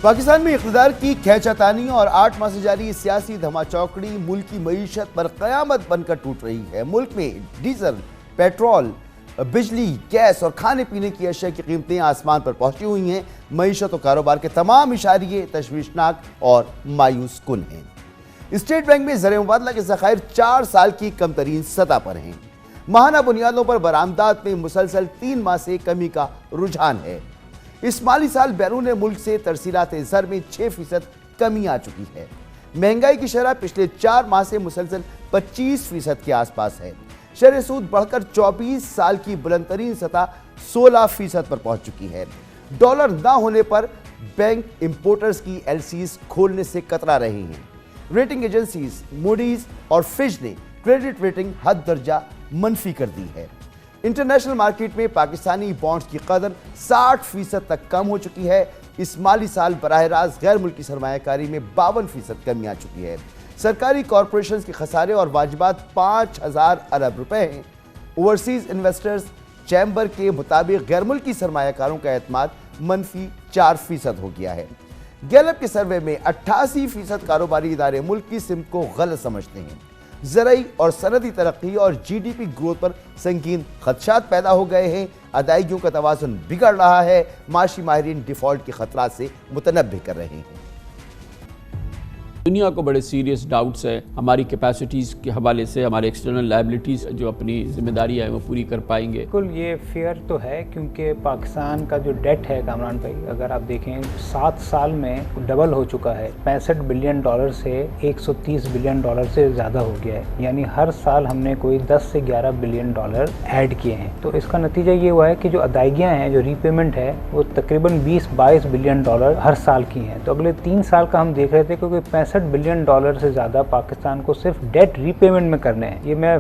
پاکستان میں اقتدار کی کھینچاتانی اور 8 ماہ سے جاری سیاسی دھما چوکڑی ملک کی معیشت پر قیامت بن کر ٹوٹ رہی ہے۔ ملک میں ڈیزل، پیٹرول، بجلی، گیس اور کھانے پینے کی اشیاء کی قیمتیں آسمان پر پہنچی ہوئی ہیں۔ معیشت و کاروبار کے تمام اشاریے تشویشناک اور مایوس کن ہیں۔ اسٹیٹ بینک میں زر مبادلہ کے ذخائر 4 سال کی کم ترین سطح پر ہیں۔ ماہانہ بنیادوں پر برآمدات میں مسلسل 3 ماہ سے کمی کا رجحان ہے۔ اس مالی سال بیرون ملک سے ترسیلات زر میں 6% کمی آ چکی ہے۔ مہنگائی کی شرح پچھلے 4 ماہ سے مسلسل 25% کے آس پاس ہے۔ شرح سود بڑھ کر 24 سال کی بلند ترین سطح 16% پر پہنچ چکی ہے۔ ڈالر نہ ہونے پر بینک امپورٹرز کی ایل سیز کھولنے سے کترا رہے ہیں۔ ریٹنگ ایجنسیز موڈیز اور فچ نے کریڈٹ ریٹنگ حد درجہ منفی کر دی ہے۔ انٹرنیشنل مارکیٹ میں پاکستانی بانڈز کی قدر 60% تک کم ہو چکی ہے۔ اس مالی سال براہ راست غیر ملکی سرمایہ کاری میں 52% کمی آ چکی ہے۔ سرکاری کارپوریشنز کے خسارے اور واجبات 5000 ارب روپے ہیں۔ اوورسیز انویسٹرز چیمبر کے مطابق غیر ملکی سرمایہ کاروں کا اعتماد -4% ہو گیا ہے۔ گیلپ کے سروے میں 88% کاروباری ادارے ملک کی سمت کو غلط سمجھتے ہیں۔ زرعی اور صنعتی ترقی اور جی ڈی پی گروتھ پر سنگین خدشات پیدا ہو گئے ہیں۔ ادائیگیوں کا توازن بگڑ رہا ہے۔ معاشی ماہرین ڈیفالٹ کے خطرات سے متنبہ کر رہے ہیں۔ دنیا کو بڑے سیریس ڈاؤٹس ہے ہماری کیپیسٹیز کے حوالے سے، ہمارے ایکسٹرنل لائبلٹیز جو اپنی ذمہ داری ہے وہ پوری کر پائیں گے۔ بالکل یہ فیئر تو ہے، کیونکہ پاکستان کا جو ڈیٹ ہے کامران بھائی، اگر آپ دیکھیں 7 سال میں ڈبل ہو چکا ہے۔ $65 بلین سے $130 بلین سے زیادہ ہو گیا ہے، یعنی ہر سال ہم نے کوئی 10 سے 11 بلین ڈالر ایڈ کیے ہیں۔ تو اس کا نتیجہ یہ ہوا ہے کہ جو ادائیگیاں ہیں، جو ری پیمنٹ ہے، وہ تقریباً 20-22 بلین ڈالر ہر سال کی ہیں۔ تو اگلے 3 سال کا ہم دیکھ رہے تھے کیونکہ $65 بلین سے زیادہ پاکستان کو صرف ڈیٹ ری پیمنٹ میں کرنے ہیں۔ یہ میں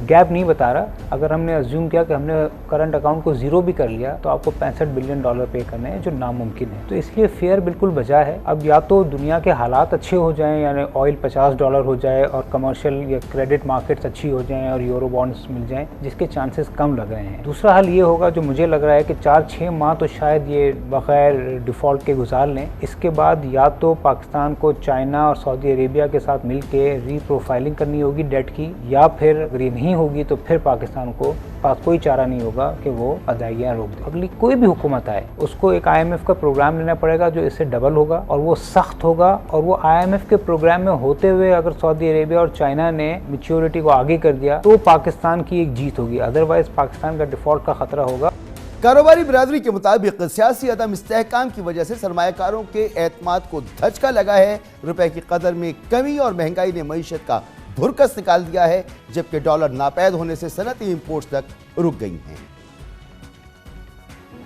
گیپ نہیں بتا رہا، اگر ہم نے ازیوم کیا کہ ہم نے کرنٹ اکاؤنٹ کو زیرو بھی کر لیا تو آپ کو $65 بلین پے کرنے ہیں، جو ناممکن ہے۔ تو اس لیے فیئر بالکل بجا ہے۔ اب یا تو دنیا کے حالات اچھے ہو جائیں، یعنی آئل $50 ہو جائے اور کمرشل یا کریڈٹ مارکیٹس اچھی ہو جائیں اور یورو بانڈز مل جائیں، جس کے چانسز کم لگ رہے ہیں۔ دوسرا حل یہ ہوگا جو مجھے لگ رہا ہے کہ 4-6 ماہ تو شاید یہ بغیر ڈیفالٹ کے گزار لیں۔ اس کے بعد یا تو پاکستان کو چائنا اور سعودی عربیہ کے ساتھ مل کے ری پروفائلنگ کرنی ہوگی ڈیٹ کی، یا پھر اگر یہ نہیں ہوگی تو پھر پاکستان کو پاس کوئی چارہ نہیں ہوگا کہ وہ ادائیگیاں روک دے۔ اگلی کوئی بھی حکومت آئے اس کو ایک IMF کا پروگرام لینا پڑے گا جو اس سے ڈبل ہوگا، اور وہ سخت ہوگا، اور وہ IMF کے پروگرام میں ہوتے ہوئے اگر سعودی عربیہ اور چائنا نے میچیورٹی کو آگے کر دیا تو پاکستان کی ایک جیت ہوگی، ادروائز پاکستان کا ڈیفالٹ کا خطرہ ہوگا۔ کاروباری برادری کے مطابق سیاسی عدم استحکام کی وجہ سے سرمایہ کاروں کے اعتماد کو دھچکا لگا ہے۔ روپے کی قدر میں کمی اور مہنگائی نے معیشت کا دھرکس نکال دیا ہے، جبکہ ڈالر ناپید ہونے سے صنعتی امپورٹس تک رک گئی ہیں۔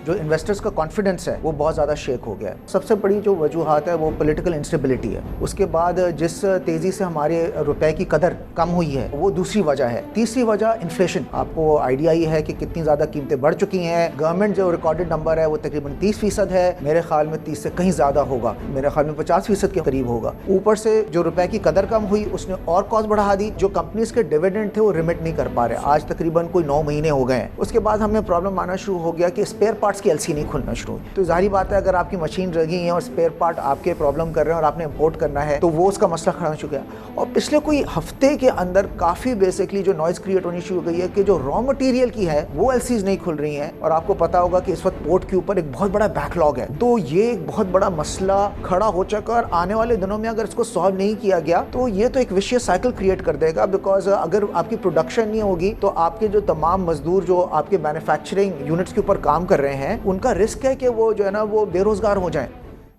جو انویسٹرز کا کانفیڈنس ہے وہ بہت زیادہ شیک ہو گیا ہے۔ سب سے بڑی جو وجوہات ہے وہ پولیٹیکل انسٹیبلٹی ہے۔ اس کے بعد جس تیزی سے ہمارے روپے کی قدر کم ہوئی ہے وہ دوسری وجہ ہے۔ تیسری وجہ انفلیشن۔ آپ کو آئیڈیا یہ ہے کہ کتنی زیادہ قیمتیں بڑھ چکی ہیں۔ گورنمنٹ جو ریکارڈڈ نمبر ہے وہ تقریباً 30% ہے، میرے خیال میں 30 سے کہیں زیادہ ہوگا، میرے خیال میں 50% کے قریب ہوگا۔ اوپر سے جو روپے کی قدر کم ہوئی اس نے اور کاسٹ بڑھا دی۔ جو کمپنیز کے ڈیویڈنڈ تھے وہ ریمٹ نہیں کر پا رہے، آج تقریباً کوئی 9 مہینے ہو گئے ہیں۔ اس کے بعد ہمیں پرابلم آنا شروع ہو گیا کہ اسپیئر پارٹس کی LC نہیں کھلنا شروع ہوئی۔ تو ظاہری بات ہے اگر آپ کی مشین لگی ہیں اور اسپیئر پارٹ آپ کے پرابلم کر رہے ہیں اور آپ نے امپورٹ کرنا ہے تو وہ اس کا مسئلہ کھڑا ہو چکا ہے۔ اور پچھلے کوئی ہفتے کے اندر کافی بیسکلی جو نوائز کریٹ ہونی شروع ہو گئی ہے کہ جو را مٹیریل کی ہے وہ LCs نہیں کھل رہی ہیں، اور آپ کو پتا ہوگا کہ اس وقت پورٹ کے اوپر ایک بہت بڑا بیک لاگ ہے۔ تو یہ ایک بہت بڑا مسئلہ کھڑا ہو چکا، اور آنے والے دنوں میں اگر اس کو سالو نہیں کیا گیا تو یہ تو ایک وشیس سائیکل کریٹ کر دے گا، بیکاز اگر آپ کی پروڈکشن نہیں ہوگی تو آپ کے جو تمام مزدور جو آپ کے مینوفیکچرنگ یونٹس کے اوپر کام کر رہے ہیں ان کا رسک ہے کہ وہ جو ہے نا وہ بے روزگار ہو جائیں۔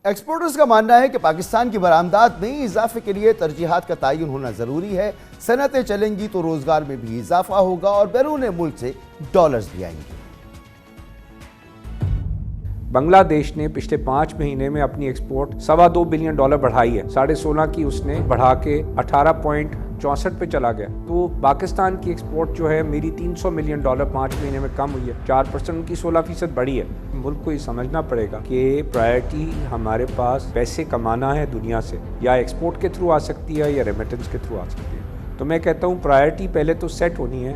ایکسپورٹرز کا ماننا ہے کہ پاکستان کی برآمدات میں اضافے کے لیے ترجیحات کا تعین ہونا ضروری ہے۔ صنعتیں چلیں گی تو روزگار میں بھی اضافہ ہوگا اور بیرون ملک سے ڈالرز بھی آئیں گے۔ بنگلہ دیش نے پچھلے 5 مہینے میں اپنی ایکسپورٹ $2.25 بلین بڑھائی ہے، 16.5 کی اس نے بڑھا کے 18.64 پہ چلا گیا۔ تو پاکستان کی ایکسپورٹ جو ہے میری $300 ملین 5 مہینے میں کم ہوئی ہے، 4% کی 16% بڑھی ہے۔ ملک کو یہ سمجھنا پڑے گا کہ پرائرٹی ہمارے پاس پیسے کمانا ہے دنیا سے، یا ایکسپورٹ کے تھرو آ سکتی ہے یا ریمیٹنس کے تھرو آ سکتی ہے۔ تو میں کہتا ہوں پرائرٹی پہلے تو سیٹ ہونی ہے،